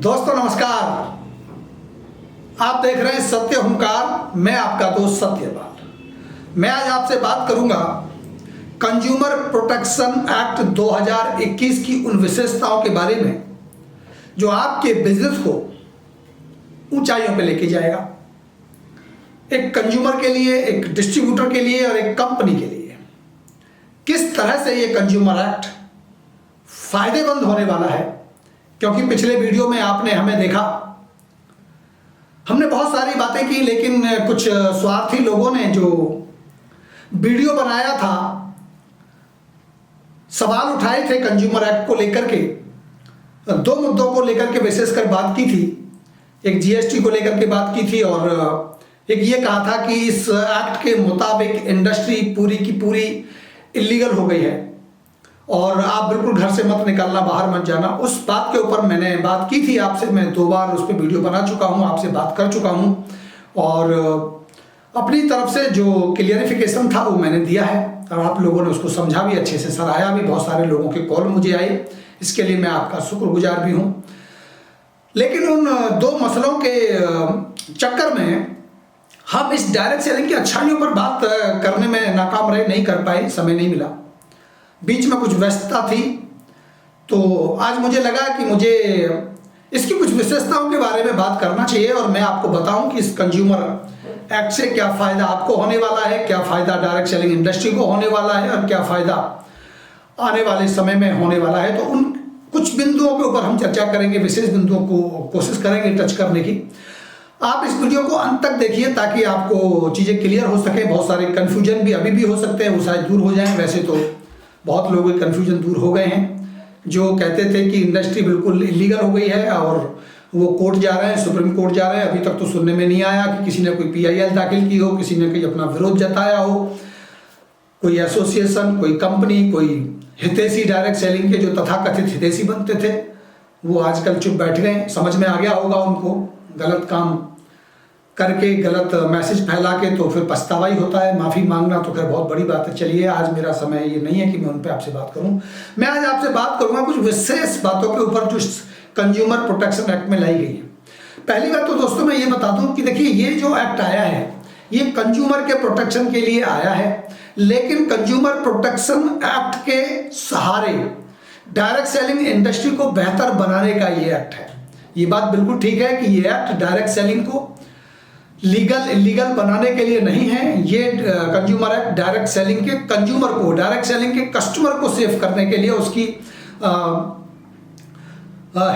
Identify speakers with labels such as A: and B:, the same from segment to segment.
A: दोस्तों नमस्कार। आप देख रहे हैं सत्य हुंकार। मैं आपका दोस्त सत्यपाल। मैं आज आपसे बात करूंगा कंज्यूमर प्रोटेक्शन एक्ट 2021 की उन विशेषताओं के बारे में जो आपके बिजनेस को ऊंचाइयों पे लेके जाएगा। एक कंज्यूमर के लिए, एक डिस्ट्रीब्यूटर के लिए और एक कंपनी के लिए किस तरह से ये कंज्यूमर एक्ट फायदेमंद होने वाला है। क्योंकि पिछले वीडियो में आपने हमें देखा, हमने बहुत सारी बातें की, लेकिन कुछ स्वार्थी लोगों ने जो वीडियो बनाया था, सवाल उठाए थे कंज्यूमर एक्ट को लेकर के, दो मुद्दों को लेकर के विशेषकर बात की थी। एक जीएसटी को लेकर के बात की थी और एक ये कहा था कि इस एक्ट के मुताबिक इंडस्ट्री पूरी की पूरी इलीगल हो गई है और आप बिल्कुल घर से मत निकलना, बाहर मत जाना। उस बात के ऊपर मैंने बात की थी आपसे। मैं 2 बार उस पर वीडियो बना चुका हूं, आपसे बात कर चुका हूं और अपनी तरफ से जो क्लियरिफिकेशन था वो मैंने दिया है और आप लोगों ने उसको समझा भी, अच्छे से सराहा भी। बहुत सारे लोगों के कॉल मुझे आए, इसके लिए मैं आपका शुक्रगुजार भी हूं। लेकिन उन 2 मसलों के चक्कर में हम इस डायरेक्ट सेलिंग की अच्छाइयों पर बात करने में नाकाम रहे, नहीं कर पाए, समय नहीं मिला, बीच में कुछ व्यस्तता थी। तो आज मुझे लगा कि मुझे इसकी कुछ विशेषताओं के बारे में बात करना चाहिए और मैं आपको बताऊं कि इस कंज्यूमर एक्ट से क्या फ़ायदा आपको होने वाला है, क्या फ़ायदा डायरेक्ट सेलिंग इंडस्ट्री को होने वाला है और क्या फ़ायदा आने वाले समय में होने वाला है। तो उन कुछ बिंदुओं के ऊपर हम चर्चा करेंगे, विशेष बिंदुओं को कोशिश करेंगे टच करने की। आप इस वीडियो को अंत तक देखिए ताकि आपको चीज़ें क्लियर हो सके। बहुत सारे कन्फ्यूजन भी अभी भी हो सकते हैं, वो शायद दूर हो जाएं। वैसे तो बहुत लोगों के कन्फ्यूजन दूर हो गए हैं जो कहते थे कि इंडस्ट्री बिल्कुल इलीगल हो गई है और वो कोर्ट जा रहे हैं, सुप्रीम कोर्ट जा रहे हैं। अभी तक तो सुनने में नहीं आया कि किसी ने कोई PIL दाखिल की हो, किसी ने कोई अपना विरोध जताया हो, कोई एसोसिएशन, कोई कंपनी, कोई हितैषी डायरेक्ट सेलिंग के जो तथाकथित हितैषी बनते थे वो आजकल चुप बैठ गए। समझ में आ गया होगा उनको, गलत काम करके, गलत मैसेज फैला के तो फिर पछतावा ही होता है। माफ़ी मांगना तो खैर बहुत बड़ी बात है। चलिए, आज मेरा समय ये नहीं है कि मैं उन पर आपसे बात करूं। मैं आज आपसे बात करूंगा कुछ विशेष बातों के ऊपर जो कंज्यूमर प्रोटेक्शन एक्ट में लाई गई है। पहली बात तो दोस्तों मैं ये बता दूं कि देखिए, ये जो एक्ट आया है ये कंज्यूमर के प्रोटेक्शन के लिए आया है, लेकिन कंज्यूमर प्रोटेक्शन एक्ट के सहारे डायरेक्ट सेलिंग इंडस्ट्री को बेहतर बनाने का ये एक्ट है। ये बात बिल्कुल ठीक है कि ये एक्ट डायरेक्ट सेलिंग को लीगल इलीगल बनाने के लिए नहीं है। ये कंज्यूमर एक्ट डायरेक्ट सेलिंग के कंज्यूमर को, डायरेक्ट सेलिंग के कस्टमर को सेव करने के लिए, उसकी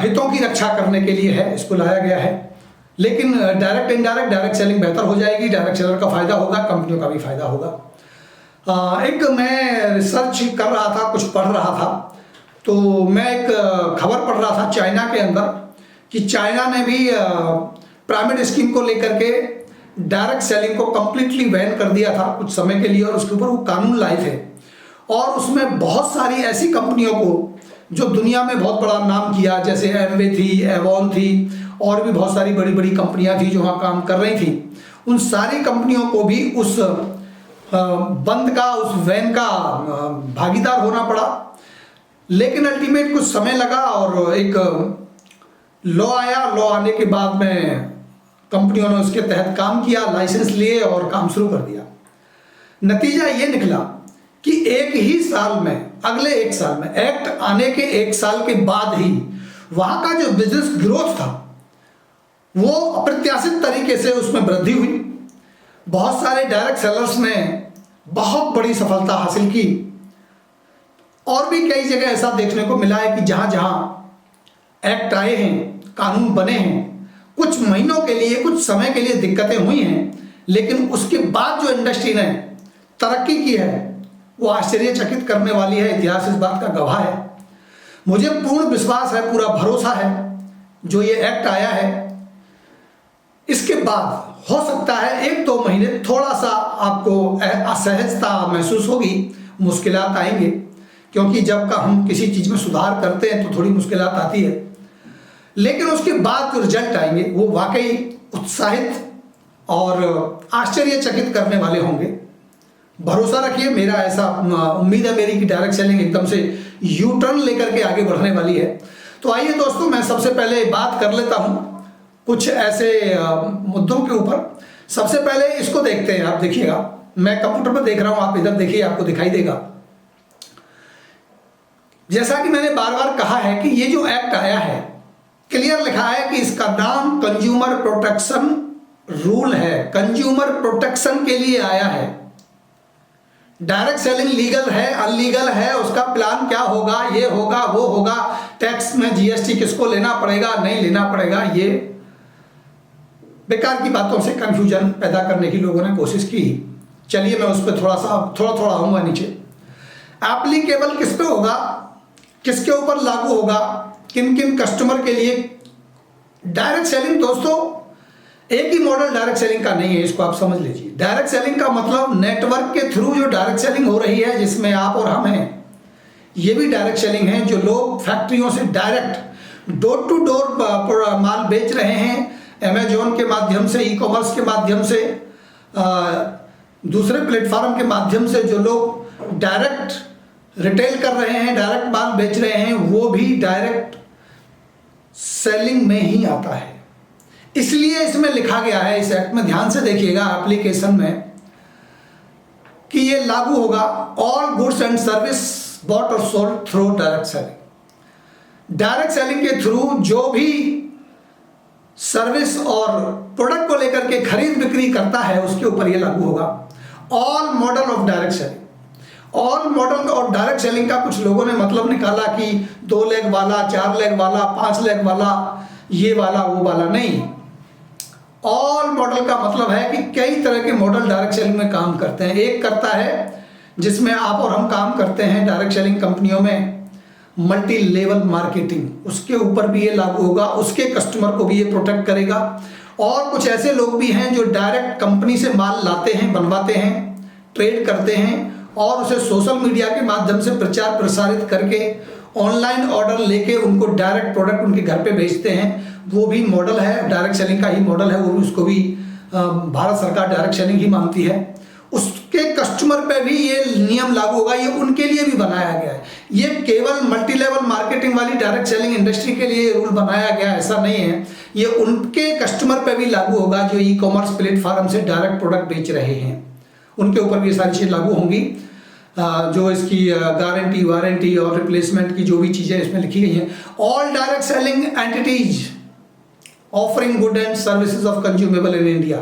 A: हितों की रक्षा करने के लिए है, इसको लाया गया है। लेकिन डायरेक्ट इनडायरेक्ट डायरेक्ट सेलिंग बेहतर हो जाएगी, डायरेक्ट सेलर का फायदा होगा, कंपनियों का भी फायदा होगा। एक मैं रिसर्च कर रहा था, कुछ पढ़ रहा था, तो मैं एक खबर पढ़ रहा था चाइना के अंदर कि चाइना ने भी पिरामिड स्कीम को लेकर के डायरेक्ट सेलिंग को कंप्लीटली बैन कर दिया था कुछ समय के लिए और उसके ऊपर वो कानून लाए थे। और उसमें बहुत सारी ऐसी कंपनियों को जो दुनिया में बहुत बड़ा नाम किया, जैसे एमवे थी, एवॉन थी और भी बहुत सारी बड़ी बड़ी कंपनियां थी जो वहाँ काम कर रही थी, उन सारी कंपनियों को भी उस बंद का, उस बैन का भागीदार होना पड़ा। लेकिन अल्टीमेट कुछ समय लगा और एक लॉ आया। लॉ आने के बाद में कंपनियों ने उसके तहत काम किया, लाइसेंस लिए और काम शुरू कर दिया। नतीजा ये निकला कि एक ही साल में, अगले 1 साल में, एक्ट आने के 1 साल के बाद ही वहां का जो बिजनेस ग्रोथ था वो अप्रत्याशित तरीके से उसमें वृद्धि हुई। बहुत सारे डायरेक्ट सेलर्स ने बहुत बड़ी सफलता हासिल की और भी कई जगह ऐसा देखने को मिला है कि जहां जहां एक्ट आए हैं, कानून बने हैं, कुछ महीनों के लिए, कुछ समय के लिए दिक्कतें हुई हैं, लेकिन उसके बाद जो इंडस्ट्री ने तरक्की की है वो आश्चर्यचकित करने वाली है। इतिहास इस बात का गवाह है। मुझे पूर्ण विश्वास है, पूरा भरोसा है, जो ये एक्ट आया है इसके बाद हो सकता है 1-2 महीने थोड़ा सा आपको असहजता महसूस होगी, मुश्किलात आएंगे, क्योंकि जब का हम किसी चीज़ में सुधार करते हैं तो थोड़ी मुश्किलात आती है। लेकिन उसके बाद जो रिजल्ट आएंगे वो वाकई उत्साहित और आश्चर्यचकित करने वाले होंगे। भरोसा रखिए, मेरा ऐसा उम्मीद है मेरी कि डायरेक्ट सेलिंग एकदम से यू टर्न लेकर के आगे बढ़ने वाली है। तो आइए दोस्तों, मैं सबसे पहले बात कर लेता हूं कुछ ऐसे मुद्दों के ऊपर। सबसे पहले इसको देखते हैं। आप देखिएगा, मैं कंप्यूटर पर देख रहा हूं, आप इधर देखिए, आपको दिखाई देगा। जैसा कि मैंने बार बार कहा है कि ये जो एक्ट आया है, क्लियर लिखा है कि इसका नाम कंज्यूमर प्रोटेक्शन रूल है, कंज्यूमर प्रोटेक्शन के लिए आया है। डायरेक्ट सेलिंग लीगल है, अनलीगल है, उसका प्लान क्या होगा, ये होगा, वो होगा, टैक्स में जीएसटी किसको लेना पड़ेगा, नहीं लेना पड़ेगा, ये बेकार की बातों से कंफ्यूजन पैदा करने की लोगों ने कोशिश की। चलिए मैं उस पर थोड़ा आऊंगा नीचे। एप्लीकेबल किस पे होगा, किसके ऊपर लागू होगा, किन किन कस्टमर के लिए। डायरेक्ट सेलिंग दोस्तों एक ही मॉडल डायरेक्ट सेलिंग का नहीं है, इसको आप समझ लीजिए। डायरेक्ट सेलिंग का मतलब नेटवर्क के थ्रू जो डायरेक्ट सेलिंग हो रही है, जिसमें आप और हम हैं, ये भी डायरेक्ट सेलिंग है। जो लोग फैक्ट्रियों से डायरेक्ट डोर टू डोर माल बेच रहे हैं, अमेजोन के माध्यम से, ई कॉमर्स के माध्यम से, दूसरे प्लेटफॉर्म के माध्यम से जो लोग डायरेक्ट रिटेल कर रहे हैं, डायरेक्ट माल बेच रहे हैं, वो भी डायरेक्ट सेलिंग में ही आता है। इसलिए इसमें लिखा गया है, इस एक्ट में ध्यान से देखिएगा एप्लीकेशन में, कि ये लागू होगा all goods and service bought और sold through direct selling. Direct selling के थ्रू जो भी सर्विस और प्रोडक्ट को लेकर के खरीद बिक्री करता है, उसके ऊपर ये लागू होगा। All model of direct selling. All model of direct selling का कुछ लोगों ने मतलब निकाला कि 2 लेग वाला, 4 लेग वाला, 5 लेग वाला, ये वाला, वो वाला। नहीं, ऑल मॉडल का मतलब है कि कई तरह के मॉडल डायरेक्ट सेलिंग में काम करते हैं। एक करता है जिसमें आप और हम काम करते हैं डायरेक्ट सेलिंग कंपनियों में, मल्टी लेवल मार्केटिंग, उसके ऊपर भी ये लागू होगा, उसके कस्टमर को भी ये प्रोटेक्ट करेगा। और कुछ ऐसे लोग भी हैं जो डायरेक्ट कंपनी से माल लाते हैं, बनवाते हैं, ट्रेड करते हैं और उसे सोशल मीडिया के माध्यम से प्रचार प्रसारित करके ऑनलाइन ऑर्डर लेके उनको डायरेक्ट प्रोडक्ट उनके घर पे भेजते हैं। वो भी मॉडल है, डायरेक्ट सेलिंग का ही मॉडल है, वो भी, उसको भी भारत सरकार डायरेक्ट सेलिंग ही मानती है। उसके कस्टमर पे भी ये नियम लागू होगा, ये उनके लिए भी बनाया गया है। ये केवल मल्टी लेवल मार्केटिंग वाली डायरेक्ट सेलिंग इंडस्ट्री के लिए रूल बनाया गया, ऐसा नहीं है। ये उनके कस्टमर पे भी लागू होगा जो ई कॉमर्स प्लेटफॉर्म से डायरेक्ट प्रोडक्ट बेच रहे हैं, उनके ऊपर भी ये सारी चीज़ें लागू होंगी। जो इसकी गारंटी, वारंटी और रिप्लेसमेंट की जो भी चीज़ें इसमें लिखी गई हैं। All direct selling entities offering good and services of consumable in India.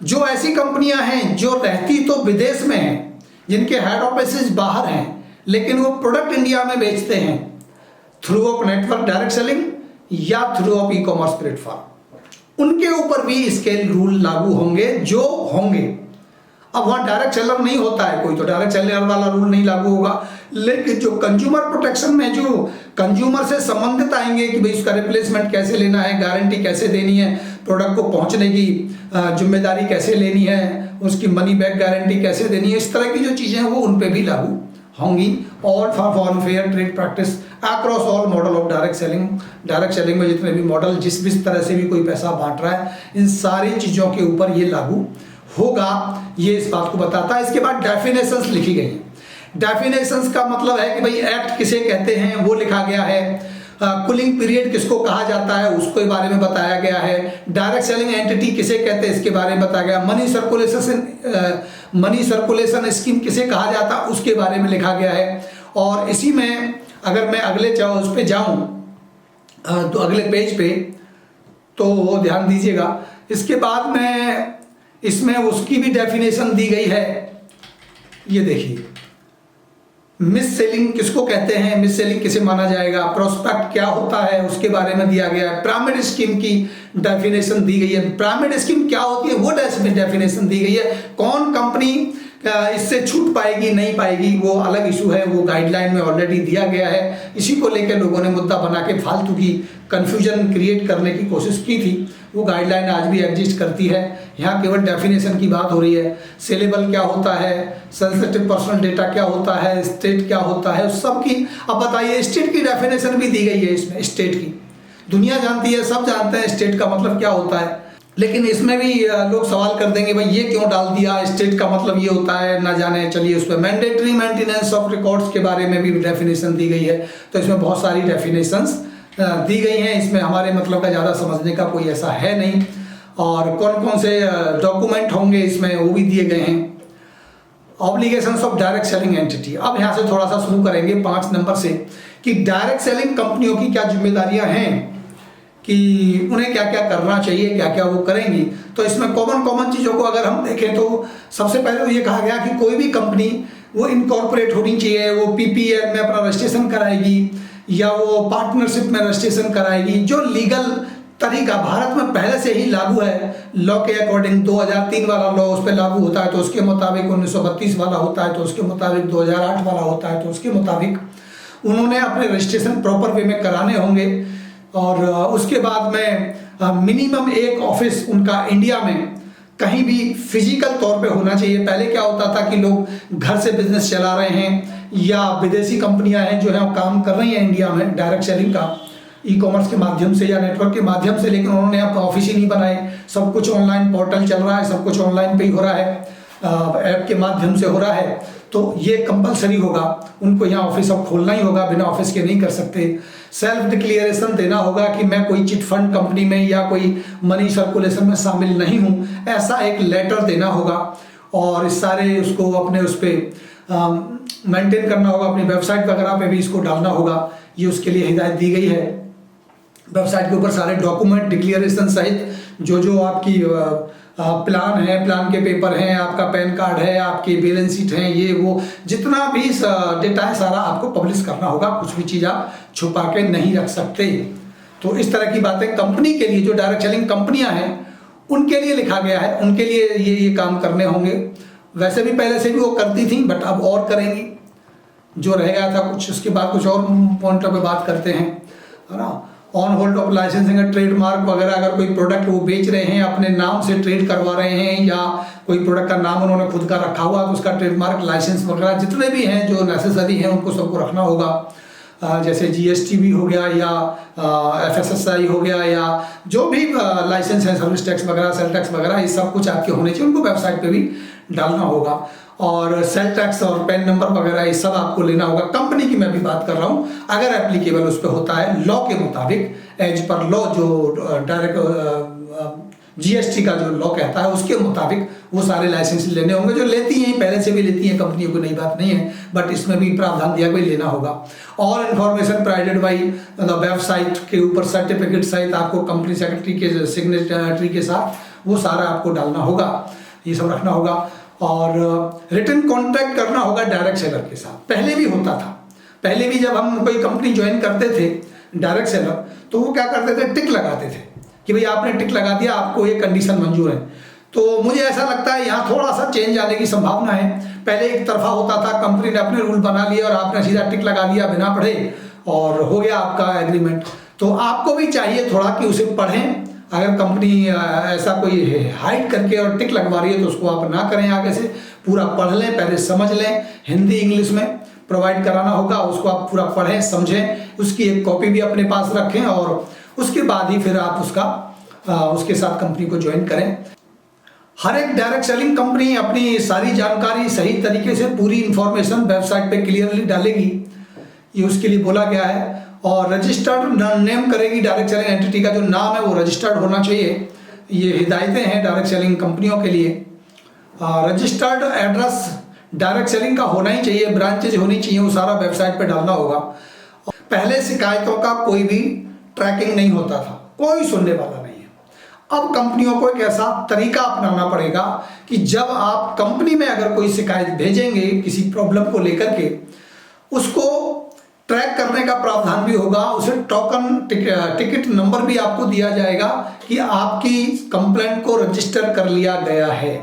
A: जो ऐसी कंपनियां हैं जो रहती तो विदेश में हैं, जिनके हेड ऑफिस बाहर हैं, लेकिन वो प्रोडक्ट इंडिया में बेचते हैं through of network direct selling या through of e commerce platform, उनके ऊपर भी इसके रूल लागू होंगे जो होंगे। अब वहाँ डायरेक्ट सेलर नहीं होता है कोई, तो डायरेक्ट सेलर वाला रूल नहीं लागू होगा। लेकिन जो कंज्यूमर प्रोटेक्शन में जो कंज्यूमर से संबंधित आएंगे कि भाई उसका रिप्लेसमेंट कैसे लेना है, गारंटी कैसे देनी है, प्रोडक्ट को पहुंचने की जिम्मेदारी कैसे लेनी है, उसकी मनी बैक गारंटी कैसे देनी है, इस तरह की जो चीज़ें हैं वो उन पर भी लागू होंगी। All for fair trade practice across all model of direct selling. Direct selling में जितने भी मॉडल, जिस तरह से भी कोई पैसा बांट रहा है, इन सारी चीज़ों के ऊपर ये लागू होगा, ये इस बात को बताता है। इसके बाद डेफिनेशंस लिखी गई हैं। डेफिनेशंस का मतलब है कि भाई एक्ट किसे कहते हैं, वो लिखा गया है। कूलिंग पीरियड किसको कहा जाता है, उसके बारे में बताया गया है। डायरेक्ट सेलिंग एंटिटी किसे कहते हैं, इसके बारे में बताया गया। मनी सर्कुलेशन स्कीम किसे कहा जाता है, उसके बारे में लिखा गया है। और इसी में अगर मैं अगले उस पर जाऊँ, तो अगले पेज पे, तो ध्यान दीजिएगा। इसके बाद में इसमें उसकी भी डेफिनेशन दी गई है। ये देखिए, मिस सेलिंग किसको कहते हैं, मिस सेलिंग किसे माना जाएगा, प्रोस्पेक्ट क्या होता है, उसके बारे में दिया गया है। पिरामिड स्कीम की डेफिनेशन दी गई है। पिरामिड स्कीम क्या होती है वो डेफिनेशन दी गई है। कौन कंपनी इससे छूट पाएगी, नहीं पाएगी, वो अलग इशू है, वो गाइडलाइन में ऑलरेडी दिया गया है। इसी को लेकर लोगों ने मुद्दा बना के फालतू की कंफ्यूजन क्रिएट करने की कोशिश की थी। वो गाइडलाइन आज भी एग्जिस्ट करती है। यहाँ केवल डेफिनेशन की बात हो रही है। सेलेबल क्या होता है, सेंसिटिव पर्सनल डेटा क्या होता है, स्टेट क्या होता है, उस सब की। अब बताइए, स्टेट की डेफिनेशन भी दी गई है इसमें। स्टेट की दुनिया जानती है, सब जानते हैं स्टेट का मतलब क्या होता है। लेकिन इसमें भी लोग सवाल कर देंगे, भाई ये क्यों डाल दिया, स्टेट का मतलब ये होता है, ना जाने। चलिए, उस पर मैंडेटरी मेंटेनेंस ऑफ रिकॉर्ड्स के बारे में भी डेफिनेशन दी गई है। तो इसमें बहुत सारी डेफिनेशंस दी गई हैं। इसमें हमारे मतलब का ज़्यादा समझने का कोई ऐसा है नहीं। और कौन कौन से डॉक्यूमेंट होंगे इसमें वो भी दिए गए हैं। Obligations of direct selling entity. अब यहाँ से थोड़ा सा शुरू करेंगे 5 नंबर से कि डायरेक्ट सेलिंग कंपनियों की क्या जिम्मेदारियां हैं, कि उन्हें क्या क्या करना चाहिए, क्या क्या वो करेंगी। तो इसमें कॉमन चीज़ों को अगर हम देखें तो सबसे पहले तो ये कहा गया कि कोई भी कंपनी वो इनकॉर्पोरेट होनी चाहिए, वो पीपीएल में अपना रजिस्ट्रेशन कराएगी या वो पार्टनरशिप में रजिस्ट्रेशन कराएगी। जो लीगल तरीका भारत में पहले से ही लागू है, लॉ के अकॉर्डिंग 2003 वाला लॉ उस पर लागू होता है तो उसके मुताबिक, 1932 वाला होता है तो उसके मुताबिक, 2008 वाला होता है तो उसके मुताबिक उन्होंने अपने रजिस्ट्रेशन प्रॉपर वे में कराने होंगे। और उसके बाद में मिनिमम एक ऑफिस उनका इंडिया में कहीं भी फिजिकल तौर पे होना चाहिए। पहले क्या होता था कि लोग घर से बिजनेस चला रहे हैं या विदेशी कंपनियां हैं जो है काम कर रही हैं इंडिया में डायरेक्ट सेलिंग का, ई कॉमर्स के माध्यम से या नेटवर्क के माध्यम से, लेकिन उन्होंने आपका ऑफिस ही नहीं बनाए। सब कुछ ऑनलाइन पोर्टल चल रहा है, सब कुछ ऑनलाइन पे ही हो रहा है, ऐप के माध्यम से हो रहा है। तो ये कंपलसरी होगा, उनको यहाँ ऑफिस अब खोलना ही होगा, बिना ऑफिस के नहीं कर सकते। सेल्फ डिक्लेरेशन देना होगा कि मैं कोई चिट फंड कंपनी में या कोई मनी सर्कुलेशन में शामिल नहीं हूँ, ऐसा एक लेटर देना होगा। और इस सारे उसको अपने उस पर मेंटेन करना होगा, अपनी वेबसाइट वगैरह पे भी इसको डालना होगा। ये उसके लिए हिदायत दी गई है। वेबसाइट के ऊपर सारे डॉक्यूमेंट डिक्लेरेशन सहित जो आपकी प्लान है, प्लान के पेपर हैं, आपका पैन कार्ड है, आपकी बैलेंस शीट है, ये वो जितना भी डेटा है सारा आपको पब्लिश करना होगा। कुछ भी चीज़ आप छुपा के नहीं रख सकते। तो इस तरह की बातें कंपनी के लिए, जो डायरेक्ट सेलिंग कंपनियां हैं उनके लिए लिखा गया है, उनके लिए ये काम करने होंगे। वैसे भी पहले से भी वो करती थी, बट अब और करेंगी। जो रह गया था कुछ, उसके बाद कुछ और पॉइंटों पे बात करते हैं, है ना। On hold of licensing, trademark वगैरह, अगर कोई प्रोडक्ट वो बेच रहे हैं, अपने नाम से ट्रेड करवा रहे हैं या कोई प्रोडक्ट का नाम उन्होंने खुद का रखा हुआ तो उसका ट्रेडमार्क लाइसेंस वगैरह जितने भी हैं जो नेसेसरी हैं उनको सबको रखना होगा। जैसे जीएसटी भी हो गया या एफएसएसआई हो गया या जो भी लाइसेंस है, सर्विस टैक्स वगैरह, सेल टैक्स वगैरह, ये सब कुछ आपके होने चाहिए, उनको वेबसाइट पे भी डालना होगा। और सेल टैक्स और पैन नंबर वगैरह ये सब आपको लेना होगा। कंपनी की मैं भी बात कर रहा हूँ, अगर एप्लीकेबल उस पर होता है लॉ के मुताबिक, एज पर लॉ, जो डायरेक्ट जीएसटी का जो लॉ कहता है उसके मुताबिक वो सारे लाइसेंस लेने होंगे, जो लेती हैं, पहले से भी लेती हैं कंपनियों को, नई बात नहीं है, बट इसमें भी प्रावधान दिया गया, लेना होगा। और information provided by the website के ऊपर सर्टिफिकेट सहित आपको कंपनी सेक्रेटरी के सिग्नेचरी के साथ वो सारा आपको डालना होगा, ये सब रखना होगा। और रिटन कॉन्ट्रैक्ट करना होगा डायरेक्ट सेलर के साथ। पहले भी होता था, पहले भी जब हम कोई कंपनी ज्वाइन करते थे डायरेक्ट सेलर, तो वो क्या करते थे, टिक लगाते थे कि भाई आपने टिक लगा दिया, आपको ये कंडीशन मंजूर है। तो मुझे ऐसा लगता है यहाँ थोड़ा सा चेंज आने की संभावना है। पहले एक तरफा होता था, कंपनी ने अपने रूल बना लिए और आपने सीधा टिक लगा दिया बिना पढ़े और हो गया आपका एग्रीमेंट। तो आपको भी चाहिए थोड़ा कि उसे पढ़ें। अगर कंपनी ऐसा कोई हाइड करके और टिक लगवा रही है तो उसको आप ना करें, आगे से पूरा पढ़ लें, पहले समझ लें। हिंदी इंग्लिश में प्रोवाइड कराना होगा, उसको आप पूरा पढ़ें, समझें, उसकी एक कॉपी भी अपने पास रखें और उसके बाद ही फिर आप उसके साथ कंपनी को ज्वाइन करें। हर एक डायरेक्ट सेलिंग कंपनी अपनी सारी जानकारी सही तरीके से, पूरी इंफॉर्मेशन वेबसाइट पे क्लियरली डालेगी, ये उसके लिए बोला गया है। और रजिस्टर्ड नेम करेगी, डायरेक्ट सेलिंग एंटिटी का जो नाम है वो रजिस्टर्ड होना चाहिए। ये हिदायतें हैं डायरेक्ट सेलिंग कंपनियों के लिए। रजिस्टर्ड एड्रेस डायरेक्ट सेलिंग का होना ही चाहिए, ब्रांचेज होनी चाहिए, वो सारा वेबसाइट पे डालना होगा। पहले शिकायतों का कोई भी ट्रैकिंग नहीं होता था, कोई सुनने वाला नहीं है। अब कंपनियों को एक ऐसा तरीका अपनाना पड़ेगा कि जब आप कंपनी में अगर कोई शिकायत भेजेंगे किसी प्रॉब्लम को लेकर के, उसको ट्रैक करने का प्रावधान भी होगा। उसे टोकन टिकट नंबर भी आपको दिया जाएगा कि आपकी कंप्लेंट को रजिस्टर कर लिया गया है।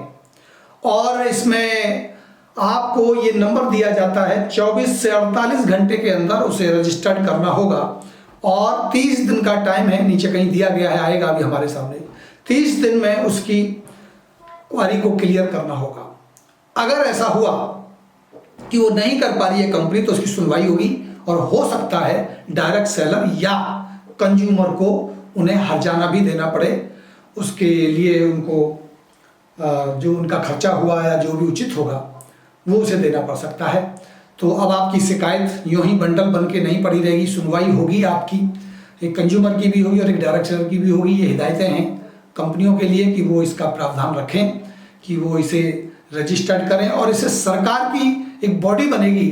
A: और इसमें आपको ये नंबर दिया जाता है, 24 से 48 घंटे के अंदर उसे रजिस्टर्ड करना होगा। और 30 दिन का टाइम है, नीचे कहीं दिया गया है, आएगा अभी हमारे सामने। 30 दिन में उसकी क्वारी को क्लियर करना होगा। अगर ऐसा हुआ कि वो नहीं कर पा रही है कंपनी, तो उसकी सुनवाई होगी और हो सकता है डायरेक्ट सेलर या कंज्यूमर को उन्हें हर्जाना भी देना पड़े। उसके लिए उनको जो उनका खर्चा हुआ या जो भी उचित होगा वो उसे देना पड़ सकता है। तो अब आपकी शिकायत यूं ही बंडल बन के नहीं पड़ी रहेगी, सुनवाई होगी आपकी। एक कंज्यूमर की भी होगी और एक डायरेक्ट सेलर की भी होगी। ये हिदायतें हैं कंपनियों के लिए कि वो इसका प्रावधान रखें, कि वो इसे रजिस्टर्ड करें, और इसे सरकार की एक बॉडी बनेगी,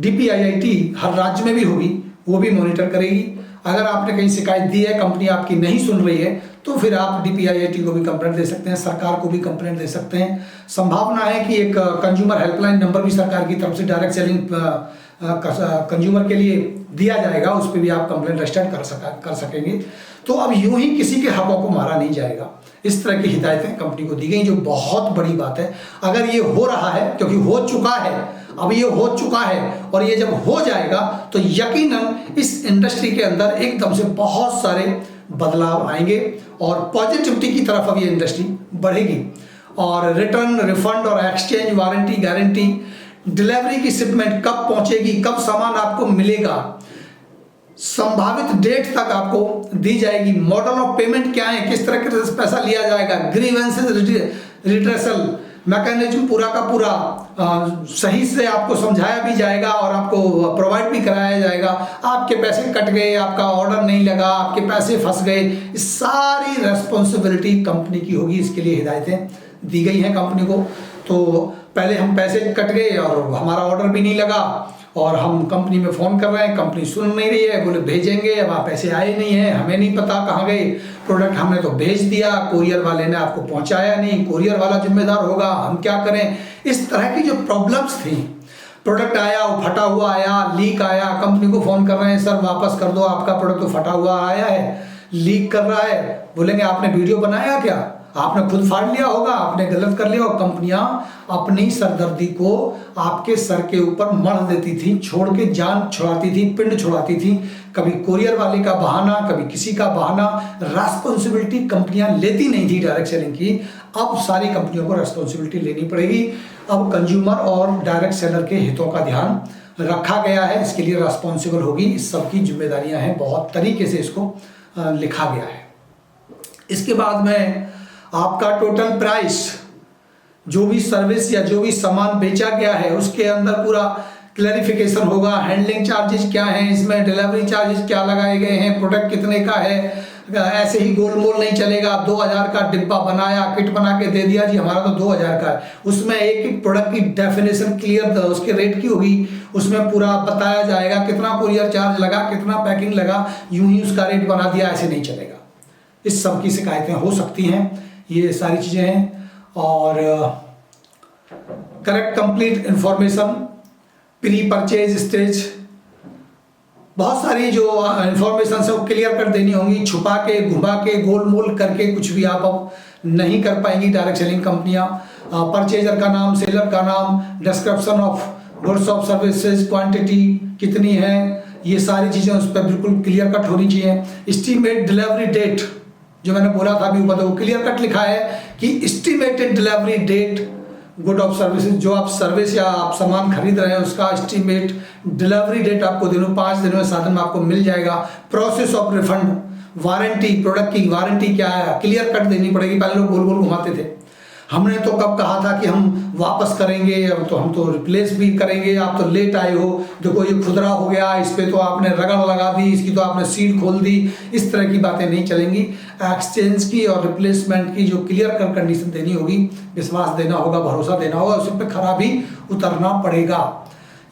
A: DPIIT हर राज्य में भी होगी, वो भी मॉनिटर करेगी। अगर आपने कहीं शिकायत दी है, कंपनी आपकी नहीं सुन रही है, तो फिर आप DPIIT को भी कंप्लेंट दे सकते हैं, सरकार को भी कंप्लेंट दे सकते हैं। संभावना है कि एक कंज्यूमर हेल्पलाइन नंबर भी सरकार की तरफ से डायरेक्ट सेलिंग कंज्यूमर के लिए दिया जाएगा, उस पर भी आप कंप्लेंट रजिस्टर कर सकेंगे। तो अब यूं ही किसी के हकों को मारा नहीं जाएगा। इस तरह की हिदायतें कंपनी को दी गई, जो बहुत बड़ी बात है। अगर ये हो रहा है, क्योंकि हो चुका है, अब ये हो चुका है, और ये जब हो जाएगा तो यकीनन इस इंडस्ट्री के अंदर एकदम से बहुत सारे बदलाव आएंगे और पॉजिटिविटी की तरफ अब ये इंडस्ट्री बढ़ेगी। और रिटर्न, रिफंड और एक्सचेंज, वारंटी, गारंटी, डिलीवरी की शिपमेंट कब पहुंचेगी, कब सामान आपको मिलेगा, संभावित डेट तक आपको दी जाएगी, मॉडल ऑफ पेमेंट क्या है, किस तरह से पैसा लिया जाएगा, ग्रीवेंसेस रिड्रेसल मैकेनिज्म पूरा का पूरा सही से आपको समझाया भी जाएगा और आपको प्रोवाइड भी कराया जाएगा। आपके पैसे कट गए, आपका ऑर्डर नहीं लगा, आपके पैसे फंस गए, इस सारी रेस्पॉन्सिबिलिटी कंपनी की होगी। इसके लिए हिदायतें दी गई हैं कंपनी को। तो पहले हम पैसे कट गए और हमारा ऑर्डर भी नहीं लगा, और हम कंपनी में फ़ोन कर रहे हैं, कंपनी सुन नहीं रही है, बोले भेजेंगे, अब आप पैसे आए नहीं हैं, हमें नहीं पता कहाँ गए, प्रोडक्ट हमने तो भेज दिया, कोरियर वाले ने आपको पहुँचाया नहीं, कोरियर वाला जिम्मेदार होगा, हम क्या करें। इस तरह की जो प्रॉब्लम्स थी, प्रोडक्ट आया, वो फटा हुआ आया, लीक आया, कंपनी को फ़ोन कर रहे हैं, सर वापस कर दो, आपका प्रोडक्ट तो फटा हुआ आया है, लीक कर रहा है। बोलेंगे आपने वीडियो बनाया क्या, आपने खुद फाड़ लिया होगा, आपने गलत कर लिया। और कंपनियां अपनी सरदर्दी को आपके सर के ऊपर मढ़ देती थी, छोड़ के जान छुड़ाती थी, पिंड छुड़ाती थी। कभी कोरियर वाले का बहाना, कभी किसी का बहाना। रेस्पॉन्सिबिलिटी कंपनियां लेती नहीं थी डायरेक्ट सेलिंग की, अब सारी कंपनियों को रेस्पॉन्सिबिलिटी लेनी पड़ेगी। अब कंज्यूमर और डायरेक्ट सेलर के हितों का ध्यान रखा गया है, इसके लिए रेस्पॉन्सिबल होगी। इस सब की जिम्मेदारियां हैं, बहुत तरीके से इसको लिखा गया है। इसके बाद में आपका टोटल प्राइस, जो भी सर्विस या जो भी सामान बेचा गया है उसके अंदर पूरा क्लैरिफिकेशन होगा। हैंडलिंग चार्जेस क्या हैं इसमें, डिलीवरी चार्जेस क्या लगाए गए हैं, प्रोडक्ट कितने का है। ऐसे ही गोलमोल नहीं चलेगा। 2000 का डिब्बा बनाया, किट बना के दे दिया जी हमारा तो 2000 का है, उसमें एक एक प्रोडक्ट की डेफिनेशन क्लियर उसके रेट की होगी, उसमें पूरा बताया जाएगा कितना कुरियर चार्ज लगा, कितना पैकिंग लगा, यूं ही उसका रेट बना दिया, ऐसे नहीं चलेगा। इस सब की शिकायतें हो सकती हैं, ये सारी चीज़ें हैं। और correct complete information, pre purchase stage, बहुत सारी जो इंफॉर्मेशन है वो क्लियर कर देनी होंगी। छुपा के, घुमा के, गोल मोल करके कुछ भी आप अब नहीं कर पाएंगी डायरेक्ट सेलिंग कंपनियां। परचेजर का नाम, सेलर का नाम, description of goods of services, quantity कितनी है, ये सारी चीज़ें उस पर बिल्कुल क्लियर कट होनी चाहिए। एस्टीमेट डिलीवरी डेट, जो मैंने बोला था अभी ऊपर, वो क्लियर कट लिखा है कि estimated delivery date good of services, जो आप सर्विस या आप सामान खरीद रहे हैं उसका एस्टिमेट डिलीवरी डेट आपको दिनों 5 दिन में 7 दिन में आपको मिल जाएगा। Process of refund, warranty, product की वारंटी क्या है, क्लियर कट देनी पड़ेगी। पहले लोग गोल गोल घुमाते थे, हमने तो कब कहा था कि हम वापस करेंगे, अब तो हम तो रिप्लेस भी करेंगे, आप तो लेट आए हो, देखो ये खुदरा हो गया, इस पर तो आपने रगड़ लगा दी, इसकी तो आपने सील खोल दी। इस तरह की बातें नहीं चलेंगी। एक्सचेंज की और रिप्लेसमेंट की जो क्लियर कर कंडीशन देनी होगी, विश्वास देना होगा, भरोसा देना होगा, उस पर खरा भी उतरना पड़ेगा।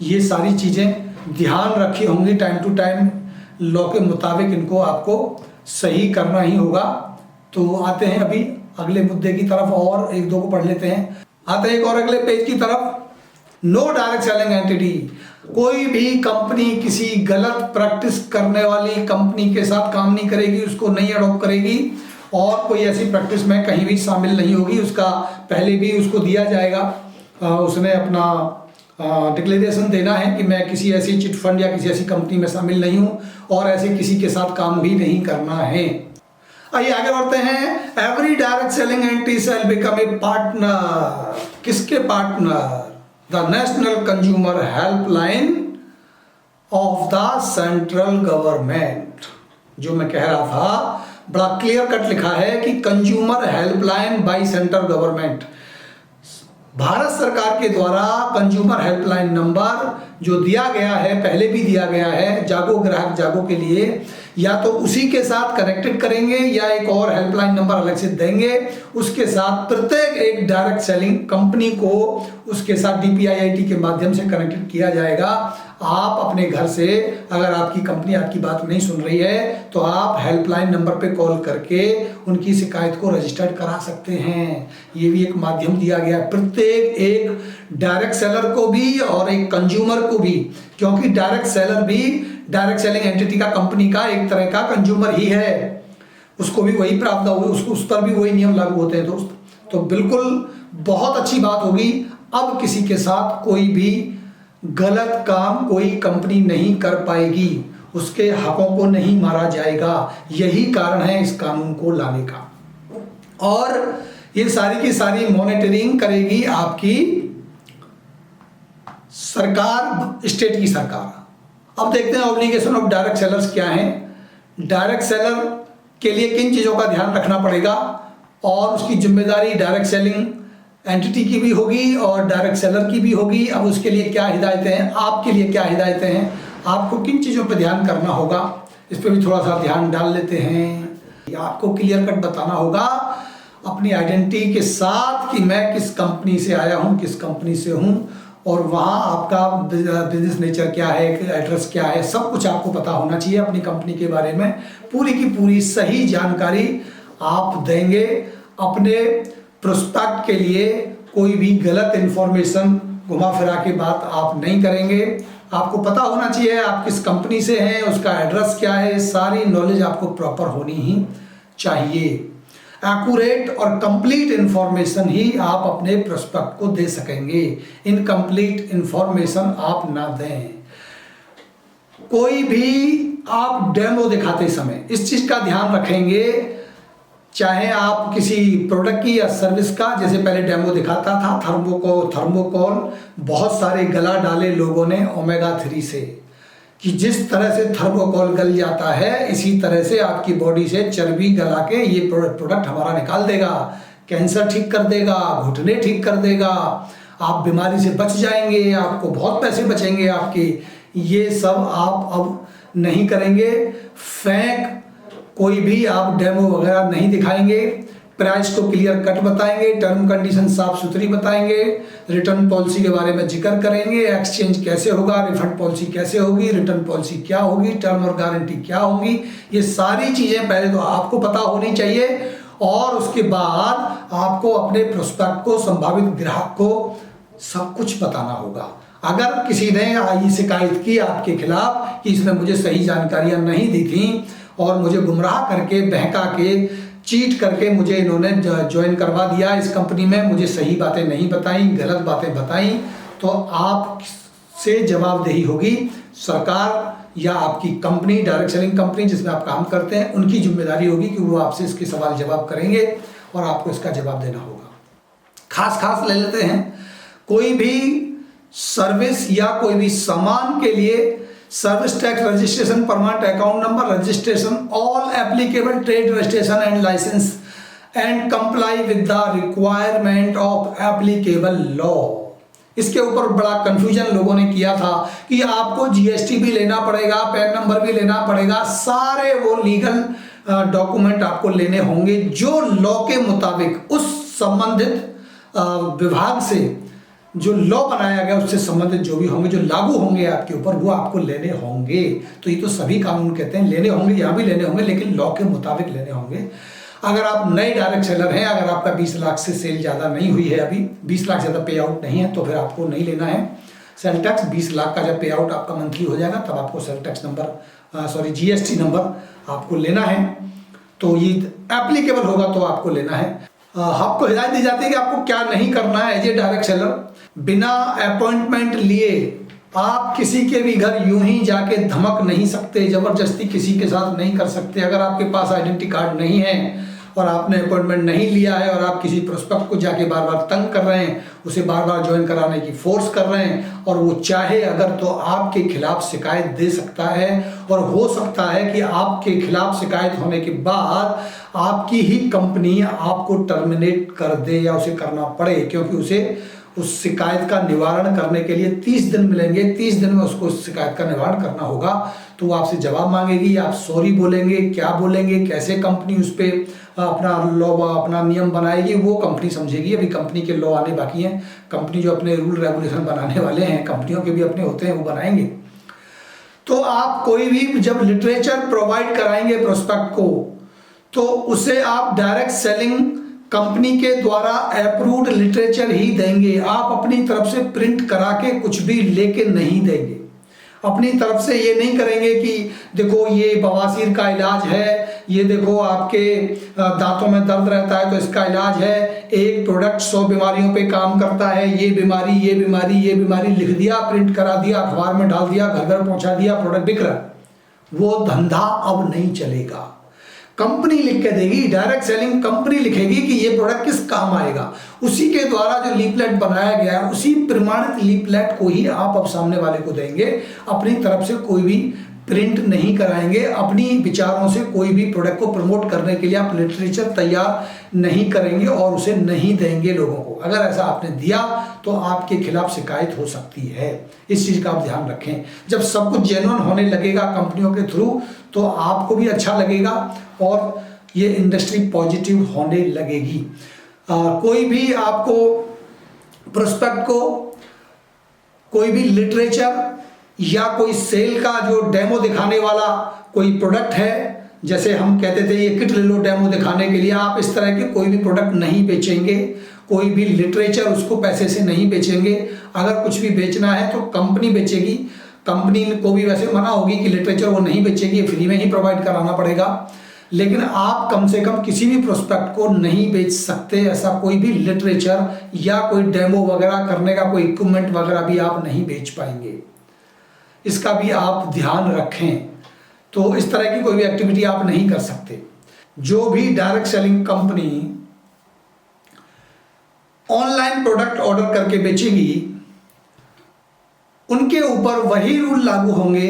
A: ये सारी चीज़ें ध्यान रखी होंगी, टाइम टू टाइम लॉ के मुताबिक इनको आपको सही करना ही होगा। तो आते हैं अभी अगले मुद्दे की तरफ, और एक दो को पढ़ लेते हैं। आते हैं एक और अगले पेज की तरफ। नो डायरेक्ट सेलिंग एंटिटी, कोई भी कंपनी किसी गलत प्रैक्टिस करने वाली कंपनी के साथ काम नहीं करेगी, उसको नहीं अडॉप्ट करेगी, और कोई ऐसी प्रैक्टिस में कहीं भी शामिल नहीं होगी। उसका पहले भी उसको दिया जाएगा, उसने अपना डिक्लेरेशन देना है कि मैं किसी ऐसी चिट फंड या किसी ऐसी कंपनी में शामिल नहीं हूँ, और ऐसे किसी के साथ काम भी नहीं करना है। आइए आगे बढ़ते हैं। Every direct selling entity shall become a partner. किसके partner? The national consumer helpline of the central government. जो मैं कह रहा था, बड़ा क्लियर कट लिखा है कि consumer helpline by central government, Bharat सरकार के द्वारा कंज्यूमर हेल्पलाइन नंबर जो दिया गया है, पहले भी दिया गया है जागो ग्राहक जागो के लिए, या तो उसी के साथ कनेक्टेड करेंगे या एक और हेल्पलाइन नंबर अलग से देंगे। उसके साथ प्रत्येक एक डायरेक्ट सेलिंग कंपनी को उसके साथ DPIIT के माध्यम से कनेक्टेड किया जाएगा। आप अपने घर से, अगर आपकी कंपनी आपकी बात नहीं सुन रही है, तो आप हेल्पलाइन नंबर पे कॉल करके उनकी शिकायत को रजिस्टर्ड करा सकते हैं। ये भी एक माध्यम दिया गया है प्रत्येक एक डायरेक्ट सेलर को भी और एक कंज्यूमर को भी, क्योंकि डायरेक्ट सेलर भी डायरेक्ट सेलिंग एंटिटी का, कंपनी का एक तरह का कंज्यूमर ही है। उसको भी वही प्राप्त होगी, उसको उस पर भी वही नियम लागू होते हैं दोस्त। तो बिल्कुल बहुत अच्छी बात होगी, अब किसी के साथ कोई भी गलत काम कोई कंपनी नहीं कर पाएगी, उसके हकों को नहीं मारा जाएगा। यही कारण है इस कानून को लाने का। और ये सारी की सारी मॉनिटरिंग करेगी आपकी सरकार, स्टेट की सरकार। अब देखते हैं ऑब्लिगेशन ऑफ डायरेक्ट सेलर्स क्या है। डायरेक्ट सेलर के लिए किन चीज़ों का ध्यान रखना पड़ेगा और उसकी जिम्मेदारी डायरेक्ट सेलिंग एंटिटी की भी होगी और डायरेक्ट सेलर की भी होगी। अब उसके लिए क्या हिदायतें हैं, आपके लिए क्या हिदायतें हैं, आपको किन चीज़ों पर ध्यान करना होगा, इस पर भी थोड़ा सा ध्यान डाल लेते हैं। आपको क्लियर कट बताना होगा अपनी आइडेंटिटी के साथ कि मैं किस कंपनी से आया हूँ, किस कंपनी से हूँ, और वहाँ आपका बिजनेस नेचर क्या है, एड्रेस क्या है, सब कुछ आपको पता होना चाहिए। अपनी कंपनी के बारे में पूरी की पूरी सही जानकारी आप देंगे। अपने प्रोस्पेक्ट के लिए कोई भी गलत इन्फॉर्मेशन घुमा फिरा के बात आप नहीं करेंगे। आपको पता होना चाहिए आप किस कंपनी से हैं, उसका एड्रेस क्या है, सारी नॉलेज आपको प्रॉपर होनी ही चाहिए। एक्यूरेट और कंप्लीट इंफॉर्मेशन ही आप अपने प्रोस्पेक्ट को दे सकेंगे। इनकम्प्लीट इंफॉर्मेशन आप ना दें। कोई भी आप डेमो दिखाते समय इस चीज का ध्यान रखेंगे, चाहे आप किसी प्रोडक्ट की या सर्विस का, जैसे पहले डेमो दिखाता था थर्मोकोल, बहुत सारे गला डाले लोगों ने ओमेगा 3 से, कि जिस तरह से थर्मोकोल गल जाता है इसी तरह से आपकी बॉडी से चर्बी गला के ये प्रोडक्ट हमारा निकाल देगा, कैंसर ठीक कर देगा, घुटने ठीक कर देगा, आप बीमारी से बच जाएंगे, आपको बहुत पैसे बचेंगे आपके। ये सब आप अब नहीं करेंगे। फेक कोई भी आप डेमो वगैरह नहीं दिखाएंगे। प्राइस को क्लियर कट बताएंगे, टर्म कंडीशन साफ सुथरी बताएंगे, रिटर्न पॉलिसी के बारे में जिक्र करेंगे, एक्सचेंज कैसे होगा, रिफंड पॉलिसी कैसे होगी, रिटर्न पॉलिसी क्या होगी, टर्म और गारंटी क्या होगी। ये सारी चीज़ें पहले तो आपको पता होनी चाहिए और उसके बाद आपको अपने प्रोस्पेक्ट को, संभावित ग्राहक को सब कुछ बताना होगा। अगर किसी ने ये शिकायत की आपके खिलाफ कि इसने मुझे सही जानकारियाँ नहीं दी थी और मुझे गुमराह करके, बहका के, चीट करके मुझे इन्होंने ज्वाइन करवा दिया इस कंपनी में, मुझे सही बातें नहीं बताई, गलत बातें बताई, तो आपसे जवाबदेही होगी। सरकार या आपकी कंपनी, डायरेक्ट सेलिंग कंपनी जिसमें आप काम करते हैं, उनकी जिम्मेदारी होगी कि वो आपसे इसके सवाल जवाब करेंगे और आपको इसका जवाब देना होगा। खास ले लेते हैं, कोई भी सर्विस या कोई भी सामान के लिए service tax registration, permanent account number registration, all applicable trade registration and license and comply with the requirement of applicable law. इसके ऊपर बड़ा कंफ्यूजन लोगों ने किया था कि आपको जीएसटी भी लेना पड़ेगा, पैन नंबर भी लेना पड़ेगा, सारे वो लीगल डॉक्यूमेंट आपको लेने होंगे जो लॉ के मुताबिक उस संबंधित विभाग से जो लॉ बनाया गया उससे संबंधित जो भी होंगे, जो लागू होंगे आपके ऊपर, वो आपको लेने होंगे। तो ये तो सभी कानून कहते हैं लेने होंगे, यहाँ भी लेने होंगे, लेकिन लॉ के मुताबिक लेने होंगे। अगर आप नए डायरेक्ट सेलर हैं, अगर आपका 20 लाख से सेल ज़्यादा नहीं हुई है, अभी 20 लाख ज़्यादा पे आउट नहीं है, तो फिर आपको नहीं लेना है सेल टैक्स। 20 लाख का जब पे आउट आपका मंथली हो जाएगा तब आपको sale tax number, GST number आपको लेना है, तो ये एप्लीकेबल होगा तो आपको लेना है। आपको हिदायत दी जाती है कि आपको क्या नहीं करना है एज ए डायरेक्ट सेलर। बिना अपॉइंटमेंट लिए आप किसी के भी घर यूं ही जाके धमक नहीं सकते, जबरदस्ती किसी के साथ नहीं कर सकते। अगर आपके पास आइडेंटिटी कार्ड नहीं है और आपने अपॉइंटमेंट नहीं लिया है और आप किसी प्रोस्पेक्ट को जाके बार बार तंग कर रहे हैं, उसे बार बार ज्वाइन कराने की फोर्स कर रहे हैं, और वो चाहे अगर तो आपके खिलाफ शिकायत दे सकता है, और हो सकता है कि आपके खिलाफ शिकायत होने के बाद आपकी ही कंपनी आपको टर्मिनेट कर दे या उसे करना पड़े, क्योंकि उसे उस शिकायत का निवारण करने के लिए 30 दिन मिलेंगे। 30 दिन में उसको उस शिकायत का निवारण करना होगा। तो वो आपसे जवाब मांगेगी, आप सॉरी बोलेंगे, क्या बोलेंगे, कैसे कंपनी उस पर अपना लॉ अपना नियम बनाएगी, वो कंपनी समझेगी। अभी कंपनी के लॉ आने बाकी हैं। कंपनी जो अपने रूल रेगुलेशन बनाने वाले हैं, कंपनियों के भी अपने होते हैं, वो बनाएंगे। तो आप कोई भी जब लिटरेचर प्रोवाइड कराएंगे प्रोस्पेक्ट को, तो उसे आप डायरेक्ट सेलिंग कंपनी के द्वारा अप्रूव्ड लिटरेचर ही देंगे। आप अपनी तरफ से प्रिंट करा के कुछ भी लेके नहीं देंगे। अपनी तरफ से ये नहीं करेंगे कि देखो ये बवासीर का इलाज है, ये देखो आपके दांतों में दर्द रहता है तो इसका इलाज है, एक प्रोडक्ट 100 बीमारियों पे काम करता है, ये बीमारी ये बीमारी ये बीमारी लिख दिया, प्रिंट करा दिया, अखबार में डाल दिया, घर घर पहुंचा दिया, प्रोडक्ट बिक रहा है। वो धंधा अब नहीं चलेगा। कंपनी लिख के देगी, डायरेक्ट सेलिंग कंपनी लिखेगी कि ये प्रोडक्ट किस काम आएगा। उसी के द्वारा जो लीफलेट बनाया गया है, उसी प्रमाणित लीफलेट को ही आप अब सामने वाले को देंगे। अपनी तरफ से कोई भी प्रिंट नहीं कराएंगे। अपनी विचारों से कोई भी प्रोडक्ट को प्रमोट करने के लिए आप लिटरेचर तैयार नहीं करेंगे और उसे नहीं देंगे लोगों को। अगर ऐसा आपने दिया तो आपके खिलाफ शिकायत हो सकती है। इस चीज़ का आप ध्यान रखें। जब सब कुछ जेन्युइन होने लगेगा कंपनियों के थ्रू, तो आपको भी अच्छा लगेगा और ये इंडस्ट्री पॉजिटिव होने लगेगी। कोई भी आपको प्रोस्पेक्ट को कोई भी लिटरेचर या कोई सेल का जो डेमो दिखाने वाला कोई प्रोडक्ट है, जैसे हम कहते थे ये किट ले लो डेमो दिखाने के लिए, आप इस तरह के कोई भी प्रोडक्ट नहीं बेचेंगे। कोई भी लिटरेचर उसको पैसे से नहीं बेचेंगे। अगर कुछ भी बेचना है तो कंपनी बेचेगी। कंपनी को भी वैसे मना होगी कि लिटरेचर वो नहीं बेचेगी, फ्री में ही प्रोवाइड कराना पड़ेगा। लेकिन आप कम से कम किसी भी प्रोस्पेक्ट को नहीं बेच सकते। ऐसा कोई भी लिटरेचर या कोई डेमो वगैरह करने का कोई इक्विपमेंट वगैरह भी आप नहीं बेच पाएंगे। इसका भी आप ध्यान रखें। तो इस तरह की कोई भी एक्टिविटी आप नहीं कर सकते। जो भी direct selling company online product order करके बेचेगी, उनके ऊपर वही रूल लागू होंगे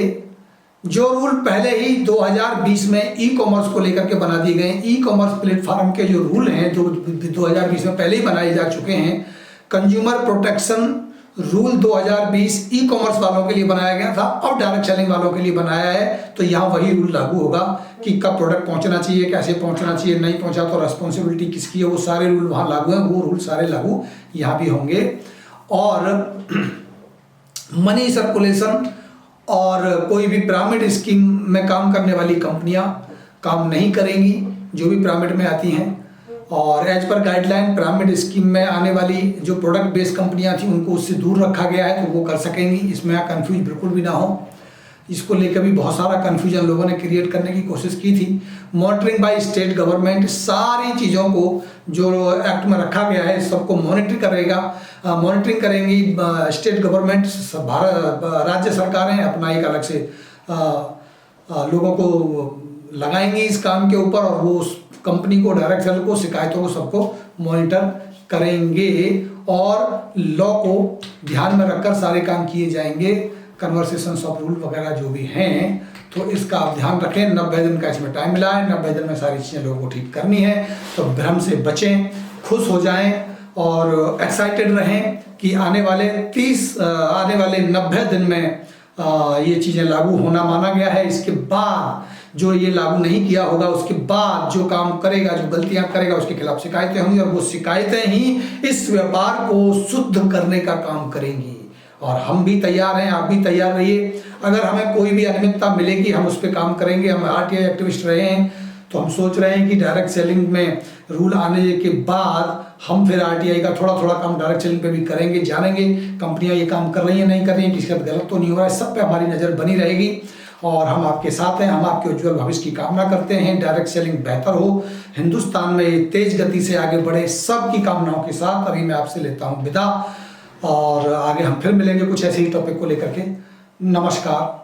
A: जो रूल पहले ही 2020 में ई कॉमर्स को लेकर के बना दिए गए। ई कॉमर्स प्लेटफॉर्म के जो रूल हैं, जो 2020 में पहले ही बनाए जा चुके हैं। Consumer protection rule 2020 e commerce वालों के लिए बनाया गया था, अब डायरेक्ट सेलिंग वालों के लिए बनाया है। तो यहाँ वही रूल लागू होगा कि कब प्रोडक्ट पहुँचना चाहिए, कैसे पहुँचना चाहिए, नहीं पहुँचा तो रेस्पॉन्सिबिलिटी किसकी है, वो सारे रूल वहाँ लागू हैं। वो रूल सारे लागू यहाँ भी होंगे। और मनी सर्कुलेशन और कोई भी पिरामिड स्कीम में काम करने वाली कंपनियां काम नहीं करेंगी, जो भी पिरामिड में आती हैं। और as per guideline pyramid scheme में आने वाली जो प्रोडक्ट बेस्ड कंपनियां थी उनको उससे दूर रखा गया है, तो वो कर सकेंगी। इसमें कंफ्यूज बिल्कुल भी ना हो। इसको लेकर भी बहुत सारा कंफ्यूजन लोगों ने क्रिएट करने की कोशिश की थी। मॉनिटरिंग बाय स्टेट गवर्नमेंट, सारी चीज़ों को जो एक्ट में रखा गया है सबको मॉनिटरिंग करेंगी स्टेट गवर्नमेंट। भारत राज्य सरकारें अपना एक अलग से लोगों को लगाएंगी इस काम के ऊपर, और वो उस कंपनी को, डायरेक्ट सेल को, शिकायतों को सबको मॉनिटर करेंगे और लॉ को ध्यान में रखकर सारे काम किए जाएंगे। कन्वर्सेशंस ऑफ रूल वगैरह जो भी हैं, तो इसका आप ध्यान रखें। 90 दिन का इसमें टाइम मिला है। 90 दिन में सारी चीज़ें लोगों को ठीक करनी है। तो भ्रम से बचें, खुश हो जाएं और एक्साइटेड रहें कि आने वाले 90 दिन में ये चीज़ें लागू होना माना गया है। इसके बाद जो ये लागू नहीं किया होगा, उसके बाद जो काम करेगा, जो गलतियां करेगा, उसके खिलाफ शिकायतें होंगी, और वो शिकायतें ही इस व्यापार को शुद्ध करने का काम करेंगी। और हम भी तैयार हैं, आप भी तैयार रहिए। अगर हमें कोई भी अनियमितता मिलेगी, हम उस पर काम करेंगे। हम आरटीआई एक्टिविस्ट रहे हैं, तो हम सोच रहे हैं कि डायरेक्ट सेलिंग में रूल आने के बाद हम फिर आरटीआई का थोड़ा थोड़ा काम डायरेक्ट सेलिंग पे भी करेंगे, जानेंगे कंपनियां ये काम कर रही हैं, नहीं कर रही हैं, किसी का गलत तो नहीं हो रहा है। सब पे हमारी नज़र बनी रहेगी और हम आपके साथ हैं। हम आपके उज्जवल भविष्य की कामना करते हैं। डायरेक्ट सेलिंग बेहतर हो, हिंदुस्तान में तेज गति से आगे बढ़े, सबकी कामनाओं के साथ अभी मैं आपसे लेता हूँ विदा। और आगे हम फिर मिलेंगे कुछ ऐसे ही टॉपिक को लेकर के। नमस्कार।